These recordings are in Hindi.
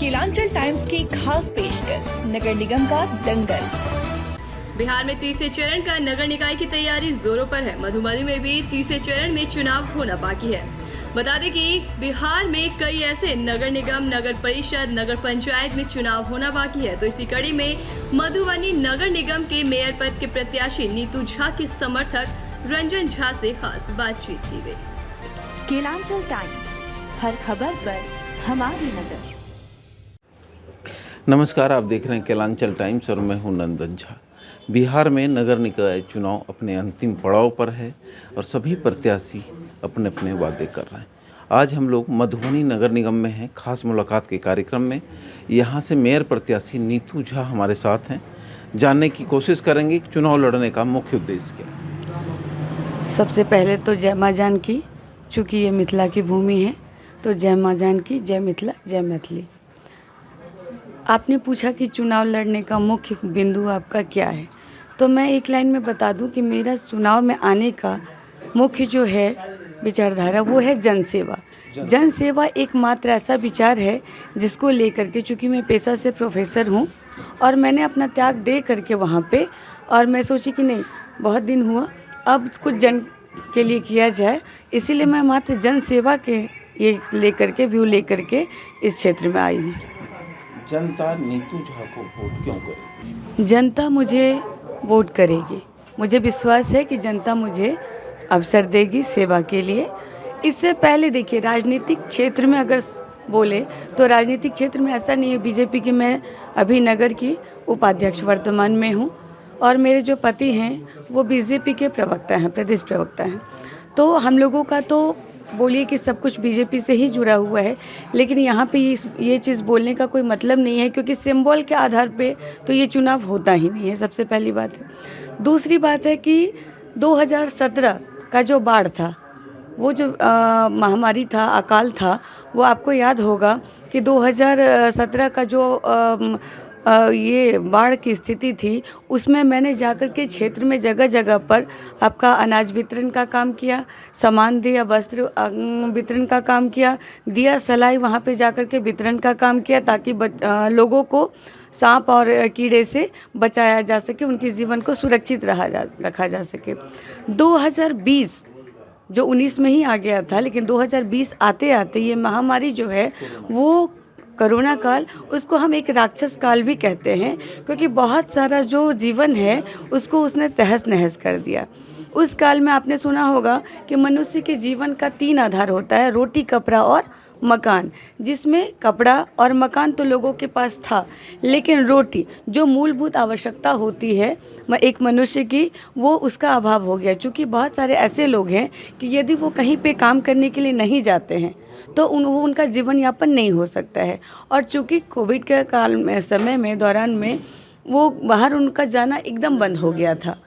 केलांचल टाइम्स की खास पेशकश नगर निगम का दंगल। बिहार में तीसरे चरण का नगर निकाय की तैयारी जोरों पर है। मधुबनी में भी तीसरे चरण में चुनाव होना बाकी है। बता दें कि बिहार में कई ऐसे नगर निगम, नगर परिषद, नगर पंचायत में चुनाव होना बाकी है। तो इसी कड़ी में मधुबनी नगर निगम के मेयर पद के प्रत्याशी नीतू झा के समर्थक रंजन झा से खास बातचीत की गई। केलांचल टाइम्स, हर खबर पर हमारी नजर। नमस्कार, आप देख रहे हैं केलांचल टाइम्स और मैं हूं नंदन झा। बिहार में नगर निकाय चुनाव अपने अंतिम पड़ाव पर है और सभी प्रत्याशी अपने अपने वादे कर रहे हैं। आज हम लोग मधुबनी नगर निगम में हैं, खास मुलाकात के कार्यक्रम में। यहाँ से मेयर प्रत्याशी नीतू झा हमारे साथ हैं। जानने की कोशिश करेंगे कि चुनाव लड़ने का मुख्य उद्देश्य क्या है। सबसे पहले तो जय माँ जानकी, चूँकि ये मिथिला की भूमि है तो जय माँ जानकी, जय मिथिला, जय मैथिली। आपने पूछा कि चुनाव लड़ने का मुख्य बिंदु आपका क्या है, तो मैं एक लाइन में बता दूं कि मेरा चुनाव में आने का मुख्य जो है विचारधारा वो है जनसेवा। जनसेवा एकमात्र ऐसा विचार है जिसको लेकर के, चूँकि मैं पेशा से प्रोफेसर हूँ और मैंने अपना त्याग दे करके वहाँ पे, और मैं सोची कि नहीं, बहुत दिन हुआ, अब कुछ जन के लिए किया जाए, इसीलिए मैं मात्र जनसेवा के ये लेकर के व्यू लेकर के इस क्षेत्र में आई हूँ। जनता नीतू झा को वोट क्यों करेगी? जनता मुझे वोट करेगी। मुझे विश्वास है कि जनता मुझे अवसर देगी सेवा के लिए। इससे पहले देखिए, राजनीतिक क्षेत्र में अगर बोले तो राजनीतिक क्षेत्र में ऐसा नहीं है। बीजेपी की मैं अभी नगर की उपाध्यक्ष वर्तमान में हूँ और मेरे जो पति हैं वो बीजेपी के प्रवक्ता हैं, प्रदेश प्रवक्ता हैं। तो हम लोगों का तो बोलिए कि सब कुछ बीजेपी से ही जुड़ा हुआ है, लेकिन यहाँ पे ये चीज़ बोलने का कोई मतलब नहीं है, क्योंकि सिंबल के आधार पे तो ये चुनाव होता ही नहीं है। सबसे पहली बात है। दूसरी बात है कि 2017 का जो बाढ़ था, वो जो महामारी था, अकाल था, वो आपको याद होगा कि 2017 का जो ये बाढ़ की स्थिति थी, उसमें मैंने जाकर के क्षेत्र में जगह जगह पर आपका अनाज वितरण का काम किया, सामान दिया, वस्त्र वितरण का काम किया, दिया सलाई वहाँ पे जाकर के वितरण का काम किया, ताकि लोगों को सांप और कीड़े से बचाया जा सके, उनके जीवन को सुरक्षित रखा जा सके। 2020 जो 19 में ही आ गया था, लेकिन 2020 आते आते ये महामारी जो है वो कोरोना काल, उसको हम एक राक्षस काल भी कहते हैं, क्योंकि बहुत सारा जो जीवन है उसको उसने तहस नहस कर दिया। उस काल में आपने सुना होगा कि मनुष्य के जीवन का 3 आधार होता है, रोटी, कपड़ा और मकान, जिसमें कपड़ा और मकान तो लोगों के पास था, लेकिन रोटी जो मूलभूत आवश्यकता होती है एक मनुष्य की, वो उसका अभाव हो गया। क्योंकि बहुत सारे ऐसे लोग हैं कि यदि वो कहीं पे काम करने के लिए नहीं जाते हैं तो उनका जीवन यापन नहीं हो सकता है। और चूँकि कोविड के काल में, समय में, दौरान में वो बाहर उनका जाना एकदम बंद हो गया था।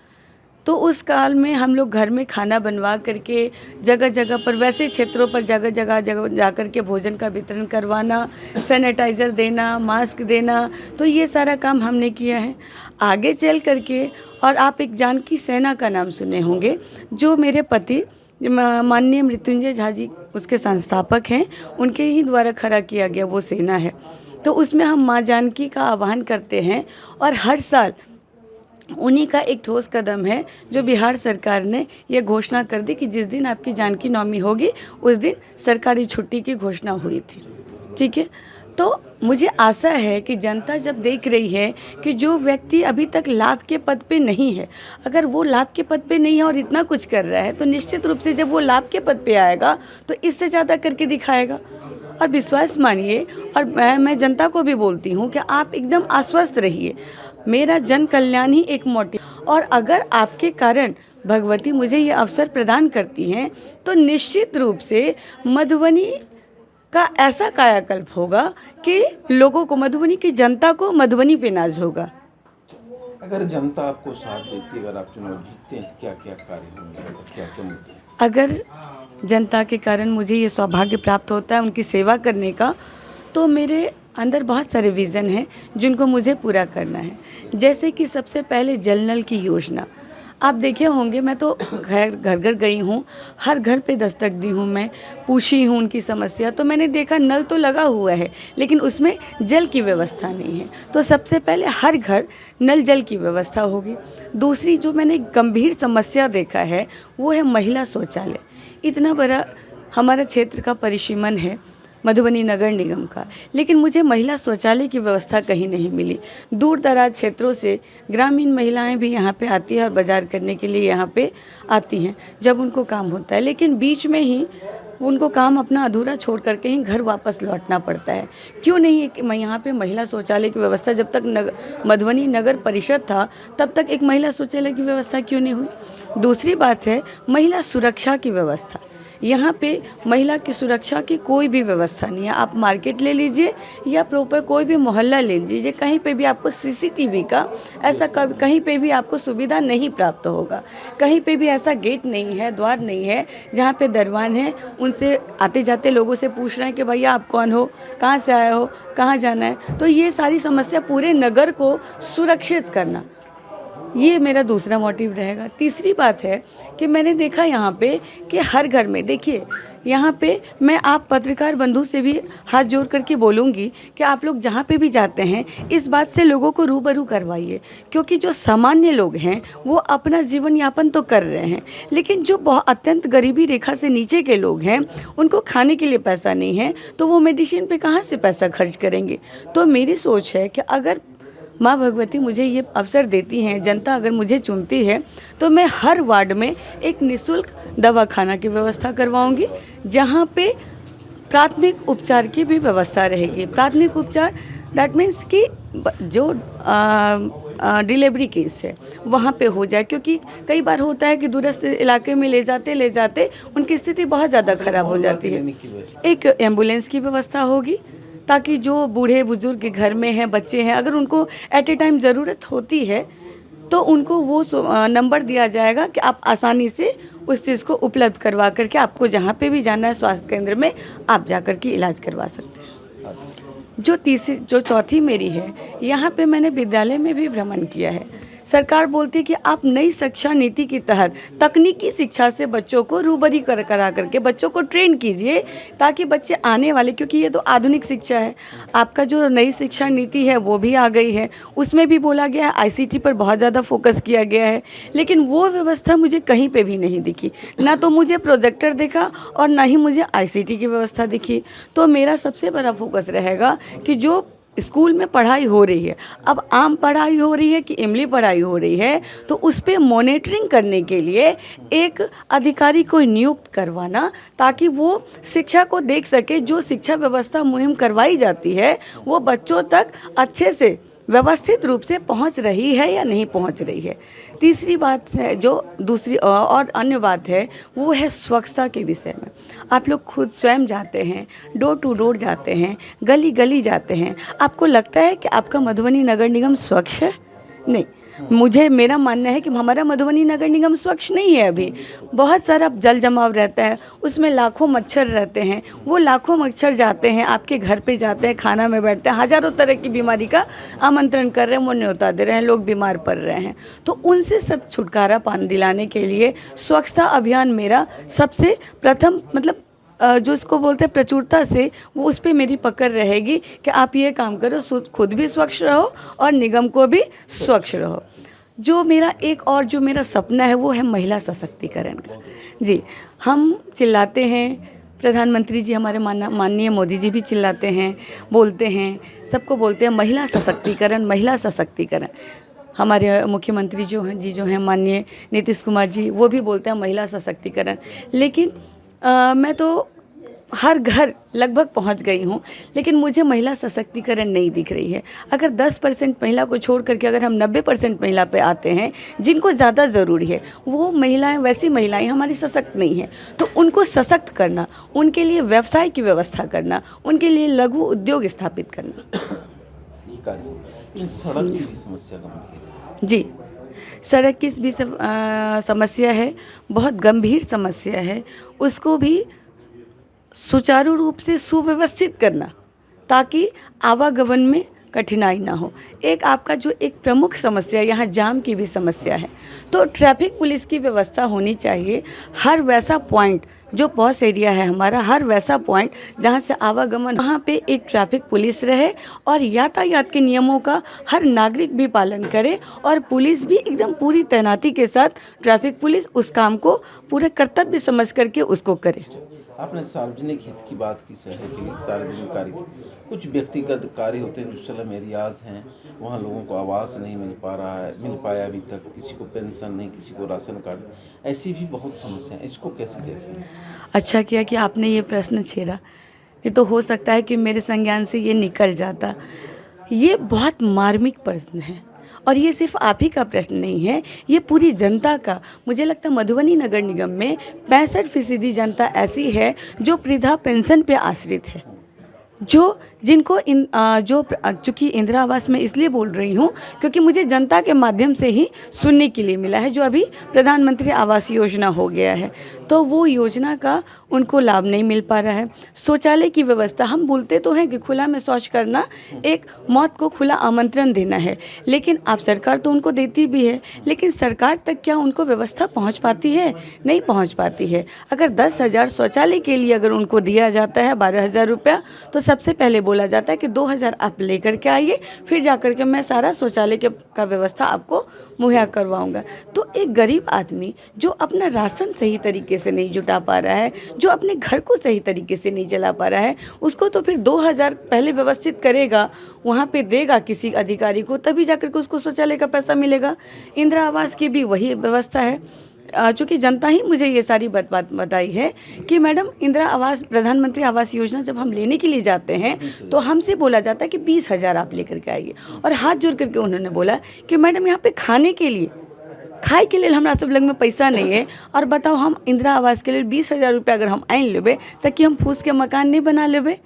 तो उस काल में हम लोग घर में खाना बनवा करके जगह जगह पर, वैसे क्षेत्रों पर जगह जगह जा कर के भोजन का वितरण करवाना, सैनिटाइज़र देना, मास्क देना, तो ये सारा काम हमने किया है। आगे चल करके, और आप एक जानकी सेना का नाम सुने होंगे, जो मेरे पति माननीय मृत्युंजय झा जी उसके संस्थापक हैं, उनके ही द्वारा खड़ा किया गया वो सेना है। तो उसमें हम माँ जानकी का आह्वान करते हैं और हर साल उन्हीं का एक ठोस कदम है जो बिहार सरकार ने ये घोषणा कर दी कि जिस दिन आपकी जानकी नवमी होगी उस दिन सरकारी छुट्टी की घोषणा हुई थी। ठीक है, तो मुझे आशा है कि जनता जब देख रही है कि जो व्यक्ति अभी तक लाभ के पद पे नहीं है, अगर वो लाभ के पद पे नहीं है और इतना कुछ कर रहा है, तो निश्चित रूप से जब वो लाभ के पद पे आएगा तो इससे ज़्यादा करके दिखाएगा। और विश्वास मानिए, और मैं जनता को भी बोलती हूँ कि आप एकदम आश्वस्त रहिए, मेरा जन कल्याण ही एक मोटिव, और अगर आपके कारण भगवती मुझे ये अवसर प्रदान करती हैं तो निश्चित रूप से मधुबनी का ऐसा कायाकल्प होगा कि लोगों को, मधुबनी की जनता को मधुबनी पे नाज होगा। अगर जनता आपको साथ देती, अगर आप चुनाव जीतते हैं, क्या क्या कार्य होंगे, क्या क्या मुद्दे? अगर जनता के कारण मुझे ये सौभाग्य प्राप्त होता है उनकी सेवा करने का, तो मेरे अंदर बहुत सारे विज़न हैं जिनको मुझे पूरा करना है। जैसे कि सबसे पहले जल नल की योजना, आप देखे होंगे, मैं तो घर घर गई हूँ, हर घर पे दस्तक दी हूँ, मैं पूछी हूँ उनकी समस्या, तो मैंने देखा नल तो लगा हुआ है लेकिन उसमें जल की व्यवस्था नहीं है। तो सबसे पहले हर घर नल जल की व्यवस्था होगी। दूसरी जो मैंने गंभीर समस्या देखा है वो है महिला शौचालय। इतना बड़ा हमारा क्षेत्र का परिसीमन है मधुबनी नगर निगम का, लेकिन मुझे महिला शौचालय की व्यवस्था कहीं नहीं मिली। दूर दराज क्षेत्रों से ग्रामीण महिलाएं भी यहाँ पे आती है और बाज़ार करने के लिए यहाँ पे आती हैं जब उनको काम होता है, लेकिन बीच में ही उनको काम अपना अधूरा छोड़ करके ही घर वापस लौटना पड़ता है। क्यों नहीं यहाँ पे महिला शौचालय की व्यवस्था, जब तक मधुबनी नगर परिषद था तब तक एक महिला शौचालय की व्यवस्था क्यों नहीं हुई। दूसरी बात है महिला सुरक्षा की व्यवस्था। यहाँ पे महिला की सुरक्षा की कोई भी व्यवस्था नहीं है। आप मार्केट ले लीजिए या प्रॉपर कोई भी मोहल्ला ले लीजिए, कहीं पे भी आपको सीसीटीवी का ऐसा कहीं पे भी आपको सुविधा नहीं प्राप्त होगा। कहीं पे भी ऐसा गेट नहीं है, द्वार नहीं है जहाँ पे दरवान है, उनसे आते जाते लोगों से पूछ रहे हैं कि भैया आप कौन हो, कहाँ से आए हो, कहाँ जाना है। तो ये सारी समस्या, पूरे नगर को सुरक्षित करना, ये मेरा दूसरा मोटिव रहेगा। तीसरी बात है कि मैंने देखा यहाँ पे कि हर घर में, देखिए यहाँ पे मैं आप पत्रकार बंधु से भी हाथ जोड़ करके बोलूँगी कि आप लोग जहाँ पे भी जाते हैं इस बात से लोगों को रूबरू करवाइए, क्योंकि जो सामान्य लोग हैं वो अपना जीवन यापन तो कर रहे हैं, लेकिन जो बहुत अत्यंत गरीबी रेखा से नीचे के लोग हैं उनको खाने के लिए पैसा नहीं है तो वो मेडिसिन पे कहाँ से पैसा खर्च करेंगे। तो मेरी सोच है कि अगर माँ भगवती मुझे ये अवसर देती हैं, जनता अगर मुझे चुनती है, तो मैं हर वार्ड में एक निःशुल्क दवाखाना की व्यवस्था करवाऊंगी, जहाँ पे प्राथमिक उपचार की भी व्यवस्था रहेगी। प्राथमिक उपचार दैट मीन्स कि जो डिलीवरी केस है वहाँ पे हो जाए, क्योंकि कई बार होता है कि दूरस्थ इलाके में ले जाते उनकी स्थिति बहुत ज़्यादा खराब हो जाती है। एक एम्बुलेंस की व्यवस्था होगी ताकि जो बूढ़े बुजुर्ग घर में हैं, बच्चे हैं, अगर उनको एट ए टाइम ज़रूरत होती है तो उनको वो नंबर दिया जाएगा कि आप आसानी से उस चीज़ को उपलब्ध करवा करके आपको जहाँ पे भी जाना है स्वास्थ्य केंद्र में आप जा कर के इलाज करवा सकते हैं। जो चौथी मेरी है, यहाँ पे मैंने विद्यालय में भी भ्रमण किया है। सरकार बोलती है कि आप नई शिक्षा नीति के तहत तकनीकी शिक्षा से बच्चों को रूबरी करा करके बच्चों को ट्रेन कीजिए, ताकि बच्चे आने वाले, क्योंकि ये तो आधुनिक शिक्षा है। आपका जो नई शिक्षा नीति है वो भी आ गई है, उसमें भी बोला गया है आईसीटी पर बहुत ज़्यादा फोकस किया गया है, लेकिन वो व्यवस्था मुझे कहीं पे भी नहीं दिखी। ना तो मुझे प्रोजेक्टर दिखा और ना ही मुझे आईसीटी की व्यवस्था दिखी। तो मेरा सबसे बड़ा फोकस रहेगा कि जो स्कूल में पढ़ाई हो रही है, अब आम पढ़ाई हो रही है कि इमली पढ़ाई हो रही है, तो उस पर मॉनिटरिंग करने के लिए एक अधिकारी को नियुक्त करवाना, ताकि वो शिक्षा को देख सके, जो शिक्षा व्यवस्था मुहिम करवाई जाती है वो बच्चों तक अच्छे से व्यवस्थित रूप से पहुंच रही है या नहीं पहुंच रही है। तीसरी बात है, जो दूसरी और अन्य बात है, वो है स्वच्छता के विषय में। आप लोग खुद स्वयं जाते हैं, डोर टू डोर जाते हैं, गली गली जाते हैं, आपको लगता है कि आपका मधुबनी नगर निगम स्वच्छ है? नहीं, मेरा मानना है कि हमारा मधुबनी नगर निगम स्वच्छ नहीं है। अभी बहुत सारा जल जमाव रहता है, उसमें लाखों मच्छर रहते हैं। वो लाखों मच्छर जाते हैं, आपके घर पे जाते हैं, खाना में बैठते हैं, हज़ारों तरह की बीमारी का आमंत्रण कर रहे हैं, वो न्योता दे रहे हैं, लोग बीमार पड़ रहे हैं। तो उनसे सब छुटकारा दिलाने के लिए स्वच्छता अभियान मेरा सबसे प्रथम, मतलब जो इसको बोलते हैं प्रचुरता से, वो उस पर मेरी पकड़ रहेगी कि आप ये काम करो, खुद भी स्वच्छ रहो और निगम को भी स्वच्छ रहो। जो मेरा सपना है वो है महिला सशक्तिकरण का। जी, हम चिल्लाते हैं, प्रधानमंत्री जी हमारे माननीय मोदी जी भी चिल्लाते हैं, बोलते हैं, सबको बोलते हैं महिला सशक्तिकरण, महिला सशक्तिकरण। हमारे मुख्यमंत्री जो हैं माननीय नीतीश कुमार जी, वो भी बोलते हैं महिला सशक्तिकरण। लेकिन मैं तो हर घर लगभग पहुंच गई हूं, लेकिन मुझे महिला सशक्तिकरण नहीं दिख रही है। अगर 10% महिला को छोड़ करके अगर हम 90% महिला पे आते हैं, जिनको ज़्यादा ज़रूरी है, वो महिलाएं, वैसी महिलाएं हमारी सशक्त नहीं हैं, तो उनको सशक्त करना, उनके लिए व्यवसाय की व्यवस्था करना, उनके लिए लघु उद्योग स्थापित करना। सड़क की भी समस्या गंभीर। जी, सड़क की भी समस्या है, बहुत गंभीर समस्या है। उसको भी सुचारू रूप से सुव्यवस्थित करना, ताकि आवागमन में कठिनाई ना हो। एक आपका जो एक प्रमुख समस्या यहाँ जाम की भी समस्या है, तो ट्रैफिक पुलिस की व्यवस्था होनी चाहिए। हर वैसा पॉइंट जो पॉस एरिया है हमारा, हर वैसा पॉइंट जहाँ से आवागमन, वहाँ पे एक ट्रैफिक पुलिस रहे और यातायात के नियमों का हर नागरिक भी पालन करे और पुलिस भी एकदम पूरी तैनाती के साथ ट्रैफिक पुलिस उस काम को पूरा कर्तव्य समझ करके उसको करे। आपने सार्वजनिक हित की बात की, शहर के लिए सार्वजनिक कार्य की। कुछ व्यक्तिगत कार्य होते हैं जो स्लम एरियाज हैं, वहाँ लोगों को आवास नहीं मिल पाया अभी तक, किसी को पेंशन नहीं, किसी को राशन कार्ड, ऐसी भी बहुत समस्या है। इसको कैसे देखें? अच्छा किया कि आपने ये प्रश्न छेड़ा। ये तो हो सकता है कि मेरे संज्ञान से ये निकल जाता। ये बहुत मार्मिक प्रश्न है और ये सिर्फ आप ही का प्रश्न नहीं है, ये पूरी जनता का। मुझे लगता है मधुबनी नगर निगम में 65% जनता ऐसी है जो वृद्धा पेंशन पे आश्रित है, चूँकि इंदिरा आवास में इसलिए बोल रही हूँ क्योंकि मुझे जनता के माध्यम से ही सुनने के लिए मिला है। जो अभी प्रधानमंत्री आवास योजना हो गया है तो वो योजना का उनको लाभ नहीं मिल पा रहा है। शौचालय की व्यवस्था, हम बोलते तो हैं कि खुला में शौच करना एक मौत को खुला आमंत्रण देना है, लेकिन आप सरकार तो उनको देती भी है, लेकिन सरकार तक क्या उनको व्यवस्था पहुंच पाती है? नहीं पहुंच पाती है। अगर 10,000 शौचालय के लिए अगर उनको दिया जाता है 12,000 रुपया, तो सबसे पहले बोला जाता है कि 2,000 आप लेकर के आइए, फिर जाकर के मैं सारा शौचालय का व्यवस्था आपको मुहैया करवाऊँगा। तो एक गरीब आदमी जो अपना राशन सही तरीके से नहीं जुटा पा रहा है, जो अपने घर को सही तरीके से नहीं चला पा रहा है, उसको तो फिर 2,000 पहले व्यवस्थित करेगा, वहाँ पे देगा किसी अधिकारी को, तभी जाकर के उसको शौचालय का पैसा मिलेगा। इंदिरा आवास की भी वही व्यवस्था है। चूँकि जनता ही मुझे ये सारी बात बताई है कि मैडम इंदिरा आवास, प्रधानमंत्री आवास योजना जब हम लेने के लिए जाते हैं तो हमसे बोला जाता है कि 20,000 आप लेकर के आइए, और हाथ जोड़ करके उन्होंने बोला कि मैडम यहाँ पे खाने के लिए, खाए के लिए हमारा सब लग में पैसा नहीं है, और बताओ हम इंदिरा आवास के लिए 20,000 रुपया अगर हम आइन लेबे ताकि हम फूस के मकान नहीं बना लेबे।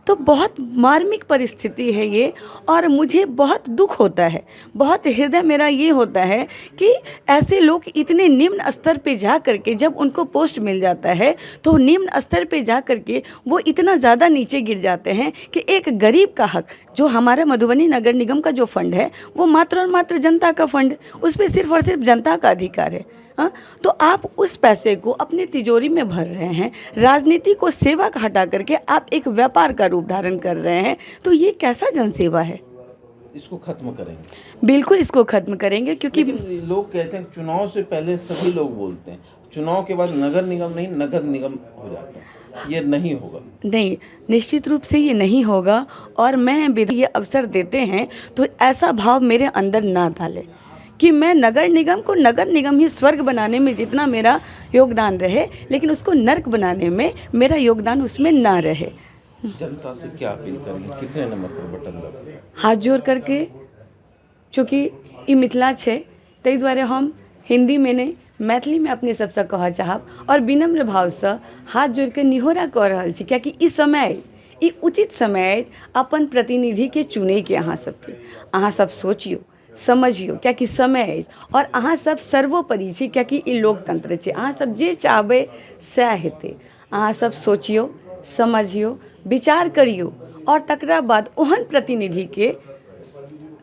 तो बहुत मार्मिक परिस्थिति है ये, और मुझे बहुत दुख होता है, बहुत हृदय मेरा ये होता है कि ऐसे लोग इतने निम्न स्तर पे जा करके जब उनको पोस्ट मिल जाता है तो निम्न स्तर पे जा करके वो इतना ज़्यादा नीचे गिर जाते हैं कि एक गरीब का हक, जो हमारा मधुबनी नगर निगम का जो फंड है वो मात्र और मात्र जनता का फंड, उस पर सिर्फ और सिर्फ जनता का अधिकार है। हाँ, तो आप उस पैसे को अपने तिजोरी में भर रहे हैं, राजनीति को सेवा का हटा करके आप एक व्यापार का रूप धारण कर रहे हैं, तो ये कैसा जनसेवा है? इसको खत्म करेंगे, बिल्कुल इसको खत्म करेंगे। क्योंकि लोग कहते हैं चुनाव से पहले सभी लोग बोलते हैं, चुनाव के बाद नगर निगम नहीं नगर निगम हो जाता है, ये नहीं होगा। नहीं, निश्चित रूप से ये नहीं होगा, और मैं ये अवसर देते हैं तो ऐसा भाव मेरे अंदर ना डाले कि मैं नगर निगम को नगर निगम ही स्वर्ग बनाने में जितना मेरा योगदान रहे, लेकिन उसको नर्क बनाने में मेरा योगदान उसमें ना रहे। जनता से क्या अपील करेंगे? कितने नंबर पर बटन दबाएं? हाथ जोड़ करके, चूँकि ई मिथिला छे ताहि दुआरे हम हिंदी में नहीं मैथिली में अपने सबसे कह चाहब, और विनम्र भाव से हाथ जोड़ के निहोरा कह रहल छी, कियाकि ई समय, ई उचित समय अपन प्रतिनिधि के चुने के अहाँ सबके, अहाँ सब सोचियो, समझियो, कियाकि समय और अहाँ सब सर्वोपरि छी, कियाकि ई लोकतंत्र छै। अहाँ सब जे चाहबै सएह हेतै। अहाँ सब सोचियो, समझियो, विचार करियो, और तकरा बाद ओहन प्रतिनिधि के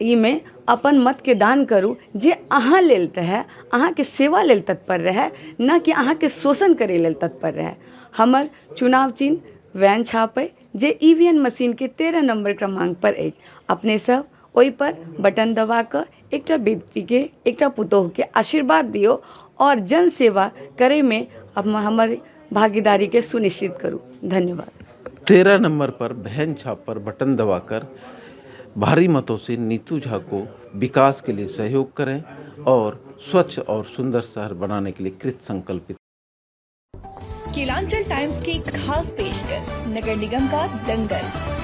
ई में अपन मत के दान करू जे अहाँ लेल रहे, अहाँ के सेवा लेल तत्पर रहे, न कि अहाँ के शोषण करे लेल तत्पर रहे। हमर चुनाव चिन्ह वैन छापे जे ईवीएम मशीन के 13 नंबर क्रमांक पर अछि। अपने सब ओहि पर बटन दबा कर एकटा बेटी के, एकटा पुतोह के आशीर्वाद दियो, और जन सेवा करे में हमर भागीदारी के सुनिश्चित करूँ। धन्यवाद। 13 नंबर पर बहन छाप पर बटन दबाकर भारी मतों से नीतू झा को विकास के लिए सहयोग करें और स्वच्छ और सुंदर शहर बनाने के लिए कृत संकल्पित। केलांचल टाइम्स की खास पेशकश, नगर निगम का दंगल।